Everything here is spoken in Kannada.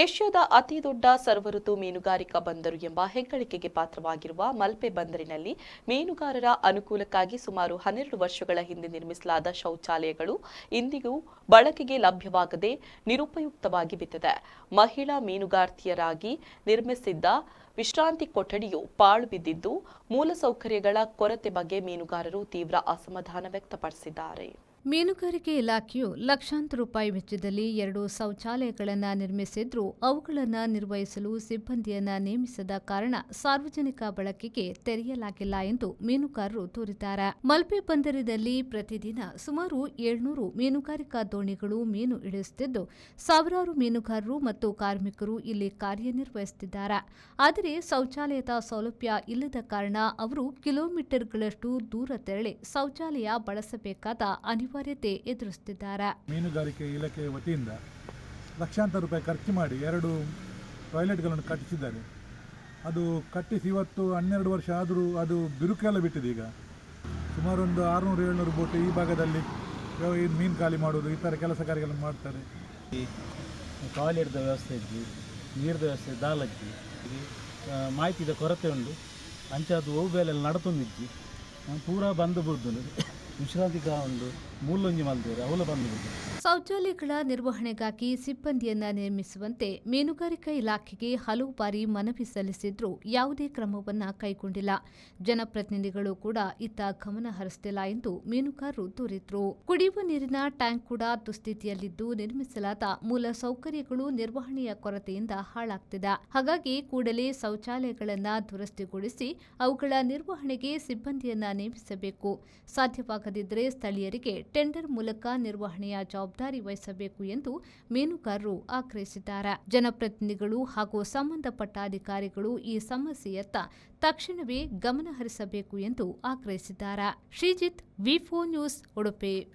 ಏಷ್ಯಾದ ಅತಿದೊಡ್ಡ ಸರ್ವಋತು ಮೀನುಗಾರಿಕಾ ಬಂದರು ಎಂಬ ಹೆಗ್ಗಳಿಕೆಗೆ ಪಾತ್ರವಾಗಿರುವ ಮಲ್ಪೆ ಬಂದರಿನಲ್ಲಿ ಮೀನುಗಾರರ ಅನುಕೂಲಕ್ಕಾಗಿ ಸುಮಾರು 12 ವರ್ಷಗಳ ಹಿಂದೆ ನಿರ್ಮಿಸಲಾದ ಶೌಚಾಲಯಗಳು ಇಂದಿಗೂ ಬಳಕೆಗೆ ಲಭ್ಯವಾಗದೆ ನಿರುಪಯುಕ್ತವಾಗಿ ಬಿದ್ದಿದೆ. ಮಹಿಳಾ ಮೀನುಗಾರ್ತಿಯರಾಗಿ ನಿರ್ಮಿಸಿದ್ದ ವಿಶ್ರಾಂತಿ ಕೊಠಡಿಯು ಪಾಳು ಬಿದ್ದಿದ್ದು, ಮೂಲಸೌಕರ್ಯಗಳ ಕೊರತೆ ಬಗ್ಗೆ ಮೀನುಗಾರರು ತೀವ್ರ ಅಸಮಾಧಾನ ವ್ಯಕ್ತಪಡಿಸಿದ್ದಾರೆ. ಮೀನುಗಾರಿಕೆ ಇಲಾಖೆಯು ಲಕ್ಷಾಂತರ ರೂಪಾಯಿ ವೆಚ್ಚದಲ್ಲಿ 2 ಶೌಚಾಲಯಗಳನ್ನು ನಿರ್ಮಿಸಿದ್ರೂ ಅವುಗಳನ್ನು ನಿರ್ವಹಿಸಲು ಸಿಬ್ಬಂದಿಯನ್ನು ನೇಮಿಸದ ಕಾರಣ ಸಾರ್ವಜನಿಕ ಬಳಕೆಗೆ ತೆರೆಯಲಾಗಿಲ್ಲ ಎಂದು ಮೀನುಗಾರರು ದೂರಿದ್ದಾರೆ. ಮಲ್ಪೆ ಬಂದರಿನಲ್ಲಿ ಪ್ರತಿದಿನ ಸುಮಾರು 700 ಮೀನುಗಾರಿಕಾ ದೋಣಿಗಳು ಮೀನು ಇಳಿಸುತ್ತಿದ್ದು, ಸಾವಿರಾರು ಮೀನುಗಾರರು ಮತ್ತು ಕಾರ್ಮಿಕರು ಇಲ್ಲಿ ಕಾರ್ಯನಿರ್ವಹಿಸುತ್ತಿದ್ದಾರೆ. ಆದರೆ ಶೌಚಾಲಯದ ಸೌಲಭ್ಯ ಇಲ್ಲದ ಕಾರಣ ಅವರು ಕಿಲೋಮೀಟರ್ಗಳಷ್ಟು ದೂರ ತೆರಳಿ ಶೌಚಾಲಯ ಬಳಸಬೇಕಾದ ಅನಿವಾರ್ಯತೆ ಎದುರಿಸುತ್ತಿದ್ದಾರೆ. ಮೀನುಗಾರಿಕೆ ಇಲಾಖೆ ವತಿಯಿಂದ ಲಕ್ಷಾಂತರ ರೂಪಾಯಿ ಖರ್ಚು ಮಾಡಿ 2 ಟಾಯ್ಲೆಟ್ಗಳನ್ನು ಕಟ್ಟಿಸಿದ್ದಾರೆ. ಅದು ಕಟ್ಟಿಸಿ ಇವತ್ತು 12 ವರ್ಷ ಆದರೂ ಅದು ಬಿರುಕೆಲ್ಲ ಬಿಟ್ಟಿದೆ. ಈಗ ಸುಮಾರು ಒಂದು 600-700 ಬೋಟ್ ಈ ಭಾಗದಲ್ಲಿ ಮೀನು ಖಾಲಿ ಮಾಡೋದು ಈ ಥರ ಕೆಲಸ ಕಾರ್ಯಗಳನ್ನು ಮಾಡ್ತಾರೆ. ಟಾಯ್ಲೆಟ್ದ ವ್ಯವಸ್ಥೆ ಇದ್ದು, ನೀರಿನ ವ್ಯವಸ್ಥೆ ದಾಲಕ್ಕಿ ಮಾಹಿತಿದ ಕೊರತೆ ಉಂಡು. ಅಂಚದು ಹೋಗ್ಬೇಲೆಲ್ಲ ನಡತೊಂದಿದ್ದು ಪೂರಾ ಬಂದು ಬಿಡ್ದು ವಿಶ್ರಾಂತಿ ಉಂಡು ಮೂಲೊಂಜಿ ಮಲ್ದೇರು ಅವಳು ಬಂದು ಬಿಡ್ದು. ಶೌಚಾಲಯಗಳ ನಿರ್ವಹಣೆಗಾಗಿ ಸಿಬ್ಬಂದಿಯನ್ನ ನೇಮಿಸುವಂತೆ ಮೀನುಗಾರಿಕಾ ಇಲಾಖೆಗೆ ಹಲವು ಬಾರಿ ಮನವಿ ಸಲ್ಲಿಸಿದ್ರೂ ಯಾವುದೇ ಕ್ರಮವನ್ನ ಕೈಗೊಂಡಿಲ್ಲ. ಜನಪ್ರತಿನಿಧಿಗಳು ಕೂಡ ಇತ್ತ ಗಮನ ಹರಿಸುತ್ತಿಲ್ಲ ಎಂದು ಮೀನುಗಾರರು ದೂರಿದ್ರು. ಕುಡಿಯುವ ನೀರಿನ ಟ್ಯಾಂಕ್ ಕೂಡ ದುಸ್ಥಿತಿಯಲ್ಲಿದ್ದು, ನಿರ್ಮಿಸಲಾದ ಮೂಲ ಸೌಕರ್ಯಗಳು ನಿರ್ವಹಣೆಯ ಕೊರತೆಯಿಂದ ಹಾಳಾಗ್ತಿದೆ. ಹಾಗಾಗಿ ಕೂಡಲೇ ಶೌಚಾಲಯಗಳನ್ನ ದುರಸ್ತಿಗೊಳಿಸಿ ಅವುಗಳ ನಿರ್ವಹಣೆಗೆ ಸಿಬ್ಬಂದಿಯನ್ನ ನೇಮಿಸಬೇಕು. ಸಾಧ್ಯವಾಗದಿದ್ದರೆ ಸ್ಥಳೀಯರಿಗೆ ಟೆಂಡರ್ ಮೂಲಕ ನಿರ್ವಹಣೆಯ ಜವಾಬ್ದಾರಿ ವಹಿಸಬೇಕು ಎಂದು ಮೀನುಗಾರರು ಆಗ್ರಹಿಸಿದ್ದಾರೆ. ಜನಪ್ರತಿನಿಧಿಗಳು ಹಾಗೂ ಸಂಬಂಧಪಟ್ಟ ಅಧಿಕಾರಿಗಳು ಈ ಸಮಸ್ಯೆಯತ್ತ ತಕ್ಷಣವೇ ಗಮನ ಹರಿಸಬೇಕು ಎಂದು ಆಗ್ರಹಿಸಿದ್ದಾರೆ. ಶ್ರೀಜಿತ್, ವಿ4 ನ್ಯೂಸ್, ಉಡುಪಿ.